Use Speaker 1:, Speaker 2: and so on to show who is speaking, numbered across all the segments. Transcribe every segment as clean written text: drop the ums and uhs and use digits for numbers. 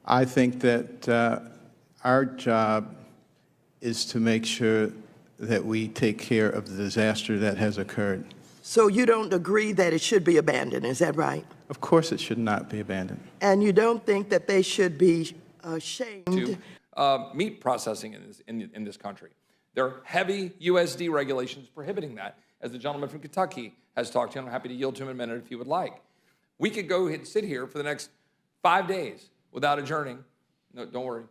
Speaker 1: I think that our job is to make sure that we take care of the disaster that has occurred.
Speaker 2: So you don't agree that it should be abandoned, is that right?
Speaker 1: Of course it should not be abandoned.
Speaker 2: And you don't think that they should be shamed?
Speaker 3: Meat processing in this country. There are heavy USD regulations prohibiting that, as the gentleman from Kentucky has talked to. I'm happy to yield to him in a minute if he would like. We could go ahead and sit here for the next 5 days without adjourning. No, don't worry.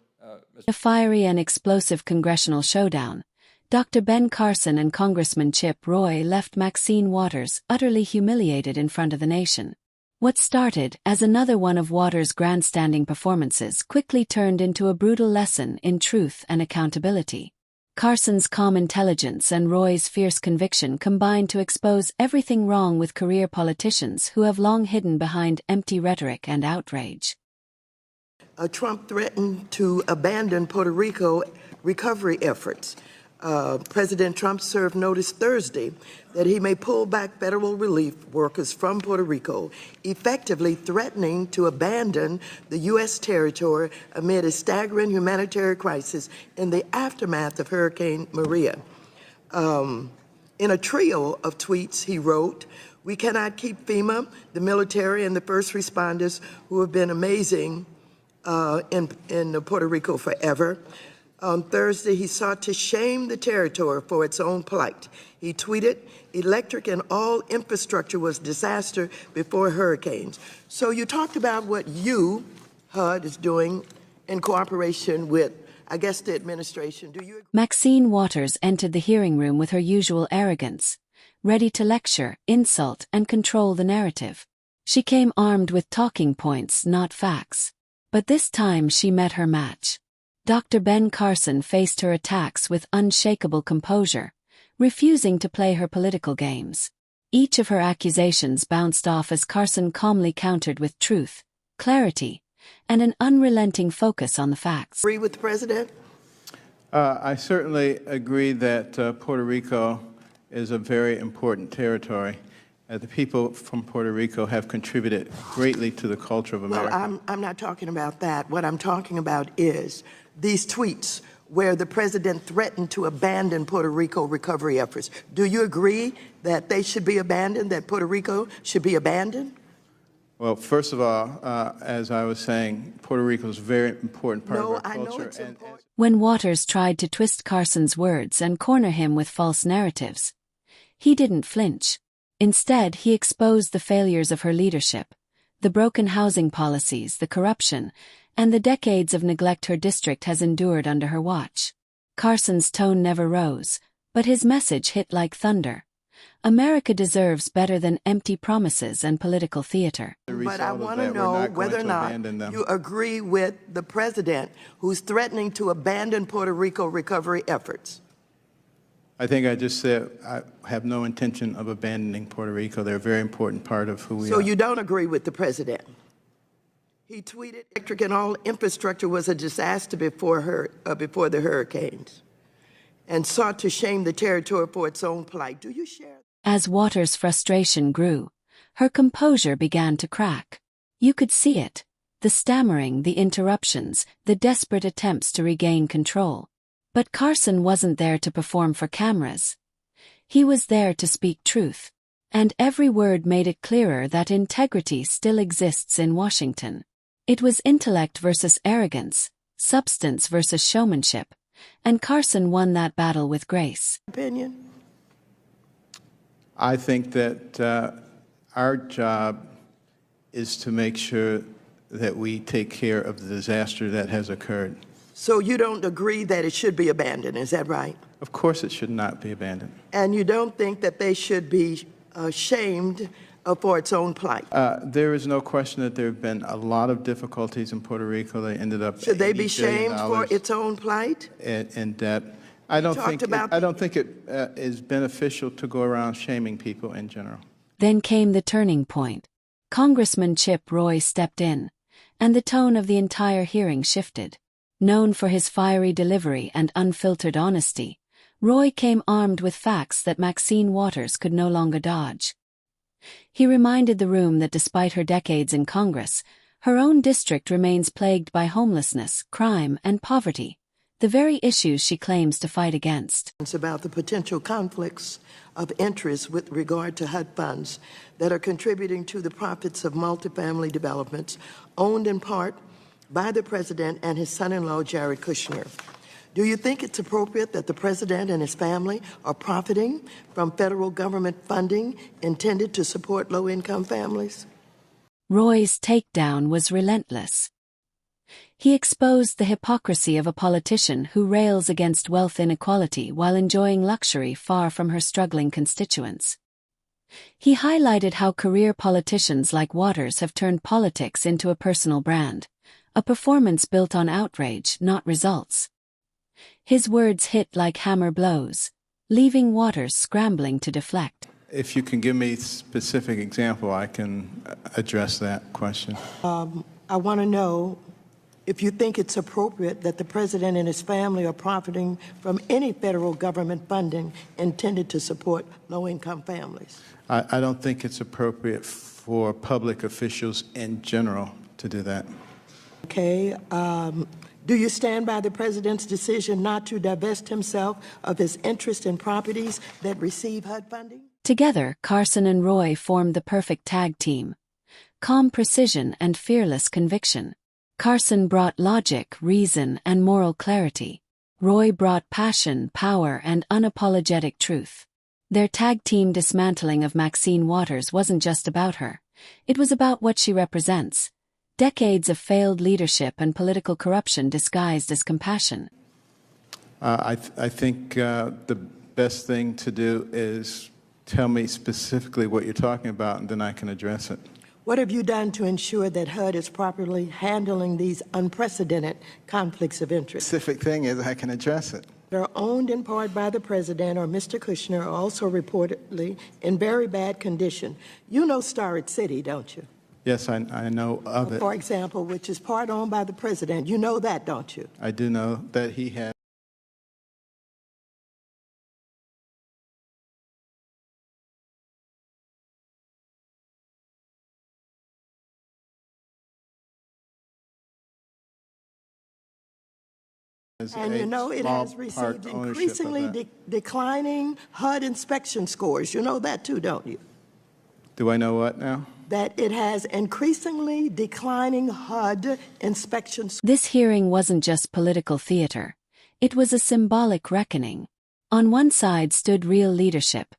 Speaker 4: A fiery and explosive congressional showdown. Dr. Ben Carson and Congressman Chip Roy left Maxine Waters utterly humiliated in front of the nation. What started as another one of Waters' grandstanding performances quickly turned into a brutal lesson in truth and accountability. Carson's calm intelligence and Roy's fierce conviction combined to expose everything wrong with career politicians who have long hidden behind empty rhetoric and outrage.
Speaker 2: Trump threatened to abandon Puerto Rico recovery efforts. President Trump served notice Thursday that he may pull back federal relief workers from Puerto Rico, effectively threatening to abandon the U.S. territory amid a staggering humanitarian crisis in the aftermath of Hurricane Maria. In a trio of tweets, he wrote, "We cannot keep FEMA, the military, and the first responders who have been amazing in Puerto Rico forever." On Thursday, he sought to shame the territory for its own plight. He tweeted, "Electric and all infrastructure was disaster before hurricanes." So you talked about what you, HUD, is doing in cooperation with, I guess, the administration. Do you agree?
Speaker 4: Maxine Waters entered the hearing room with her usual arrogance, ready to lecture, insult, and control the narrative. She came armed with talking points, not facts. But this time she met her match. Dr. Ben Carson faced her attacks with unshakable composure, refusing to play her political games. Each of her accusations bounced off as Carson calmly countered with truth, clarity, and an unrelenting focus on the facts.
Speaker 2: Agree with the president?
Speaker 1: I certainly agree that Puerto Rico is a very important territory. The people from Puerto Rico have contributed greatly to the culture of America.
Speaker 2: Well, I'm not talking about that. What I'm talking about is these tweets where the president threatened to abandon Puerto Rico recovery efforts. Do you agree that they should be abandoned, that Puerto Rico should be abandoned?
Speaker 1: Well, first of all, as I was saying, Puerto Rico is a very important part of our culture.
Speaker 2: No, I know it's important.
Speaker 4: When Waters tried to twist Carson's words and corner him with false narratives, he didn't flinch. Instead, he exposed the failures of her leadership, the broken housing policies, the corruption, and the decades of neglect her district has endured under her watch. Carson's tone never rose, but his message hit like thunder. America deserves better than empty promises and political theater.
Speaker 2: But I want to know whether or not you agree with the president who's threatening to abandon Puerto Rico recovery efforts.
Speaker 1: I think I just said I have no intention of abandoning Puerto Rico. They're a very important part of who we are.
Speaker 2: So you don't agree with the president? He tweeted, "Electric and all infrastructure was a disaster before the hurricanes," and sought to shame the territory for its own plight. Do you share?
Speaker 4: As Waters' frustration grew, her composure began to crack. You could see it: the stammering, the interruptions, the desperate attempts to regain control. But Carson wasn't there to perform for cameras. He was there to speak truth. And every word made it clearer that integrity still exists in Washington. It was intellect versus arrogance, substance versus showmanship, and Carson won that battle with grace.
Speaker 2: Opinion?
Speaker 1: I think that our job is to make sure that we take care of the disaster that has occurred.
Speaker 2: So you don't agree that it should be abandoned, is that right?
Speaker 1: Of course it should not be abandoned.
Speaker 2: And you don't think that they should be shamed for its own plight?
Speaker 1: There is no question that there have been a lot of difficulties in Puerto Rico. They ended up
Speaker 2: Should they be shamed for its own plight?
Speaker 1: In debt. I don't think it is beneficial to go around shaming people in general.
Speaker 4: Then came the turning point. Congressman Chip Roy stepped in, and the tone of the entire hearing shifted. Known for his fiery delivery and unfiltered honesty, Roy came armed with facts that Maxine Waters could no longer dodge. He reminded the room that despite her decades in Congress, Her own district remains plagued by homelessness, crime, and poverty, the very issues she claims to fight against.
Speaker 2: It's about the potential conflicts of interest with regard to HUD funds that are contributing to the profits of multifamily developments owned in part by the president and his son-in-law, Jared Kushner. Do you think it's appropriate that the president and his family are profiting from federal government funding intended to support low-income families?
Speaker 4: Roy's takedown was relentless. He exposed the hypocrisy of a politician who rails against wealth inequality while enjoying luxury far from her struggling constituents. He highlighted how career politicians like Waters have turned politics into a personal brand, a performance built on outrage, not results. His words hit like hammer blows, leaving Waters scrambling to deflect.
Speaker 1: If you can give me a specific example, I can address that question.
Speaker 2: I want to know if you think it's appropriate that the president and his family are profiting from any federal government funding intended to support low-income families.
Speaker 1: I don't think it's appropriate for public officials in general to do that.
Speaker 2: Okay. Do you stand by the president's decision not to divest himself of his interest in properties that receive HUD funding?
Speaker 4: Together, Carson and Roy formed the perfect tag team. Calm precision and fearless conviction. Carson brought logic, reason, and moral clarity. Roy brought passion, power, and unapologetic truth. Their tag team dismantling of Maxine Waters wasn't just about her. It was about what she represents. Decades of failed leadership and political corruption disguised as compassion.
Speaker 1: I think the best thing to do is tell me specifically what you're talking about, and then I can address it.
Speaker 2: What have you done to ensure that HUD is properly handling these unprecedented conflicts of interest?
Speaker 1: The specific thing is I can address it.
Speaker 2: They're owned in part by the president or Mr. Kushner, also reportedly in very bad condition. You know Starrett City, don't you?
Speaker 1: Yes, I know of it.
Speaker 2: For example, which is part owned by the president. You know that, don't you?
Speaker 1: I do know that he had
Speaker 2: And you know it has received increasingly declining HUD inspection scores. You know that too, don't you?
Speaker 1: Do I know what now?
Speaker 2: That it has increasingly declining HUD inspection scores.
Speaker 4: This hearing wasn't just political theater. It was a symbolic reckoning. On one side stood real leadership,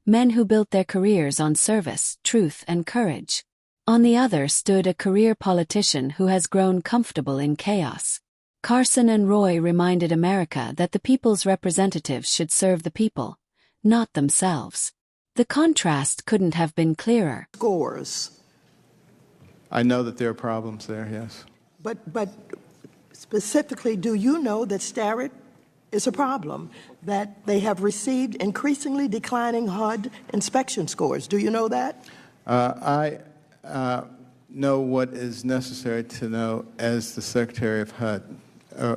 Speaker 4: men who built their careers on service, truth, and courage. On the other stood a career politician who has grown comfortable in chaos. Carson and Roy reminded America that the people's representatives should serve the people, not themselves. The contrast couldn't have been clearer.
Speaker 2: Scores.
Speaker 1: I know that there are problems there, yes.
Speaker 2: But specifically, do you know that Starrett is a problem, that they have received increasingly declining HUD inspection scores? Do you know that?
Speaker 1: I know what is necessary to know as the Secretary of HUD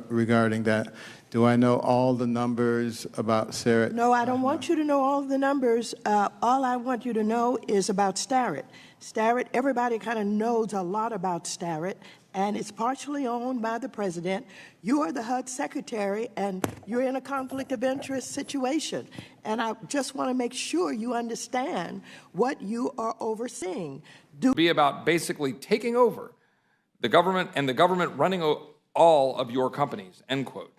Speaker 1: regarding that. Do I know all the numbers about Starrett?
Speaker 2: No, I don't want you to know all the numbers. All I want you to know is about Starrett. Starrett, everybody kind of knows a lot about Starrett, and it's partially owned by the president. You are the HUD secretary, and you're in a conflict of interest situation. And I just want to make sure you understand what you are overseeing.
Speaker 3: Be about basically taking over the government and the government running all of your companies, end quote.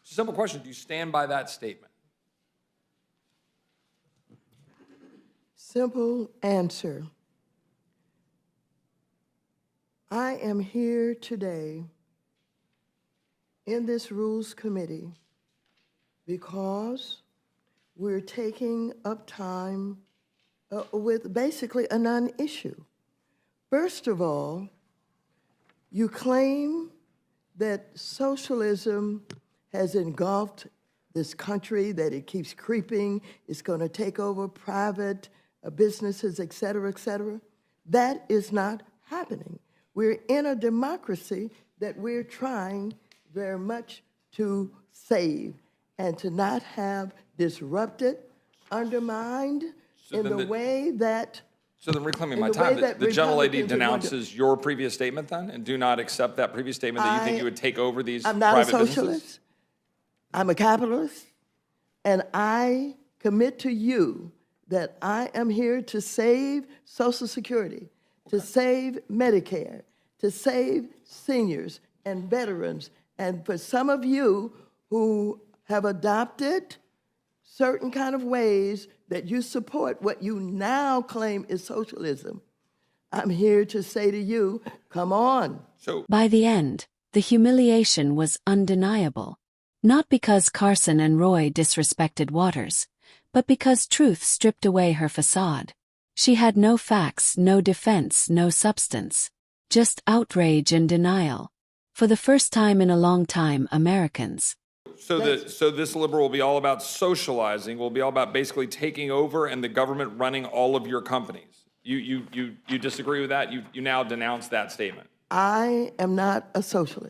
Speaker 3: It's a simple question. Do you stand by that statement?
Speaker 2: Simple answer. I am here today in this Rules Committee because we're taking up time with basically a non-issue. First of all, you claim that socialism has engulfed this country, that it keeps creeping, it's going to take over private businesses, et cetera, et cetera. That is not happening. We're in a democracy that we're trying very much to save and to not have disrupted, undermined in the way that
Speaker 3: So then reclaiming
Speaker 2: And
Speaker 3: my
Speaker 2: the way
Speaker 3: time,
Speaker 2: that
Speaker 3: the gentlelady
Speaker 2: Republicans are going to-
Speaker 3: denounces your previous statement then, and do not accept that previous statement that you think you would take over these
Speaker 2: I'm not a
Speaker 3: private businesses?
Speaker 2: socialist. I'm a capitalist. And I commit to you that I am here to save Social Security, to save Medicare, to save seniors and veterans. And for some of you who have adopted certain kind of ways that you support what you now claim is socialism, I'm here to say to you, come on.
Speaker 3: So
Speaker 4: By the end, the humiliation was undeniable. Not because Carson and Roy disrespected Waters, but because truth stripped away her facade. She had no facts, no defense, no substance. Just outrage and denial. For the first time in a long time, Americans.
Speaker 3: So this liberal will be all about socializing, will be all about basically taking over and the government running all of your companies. You disagree with that? You now denounce that statement.
Speaker 2: I am not a socialist.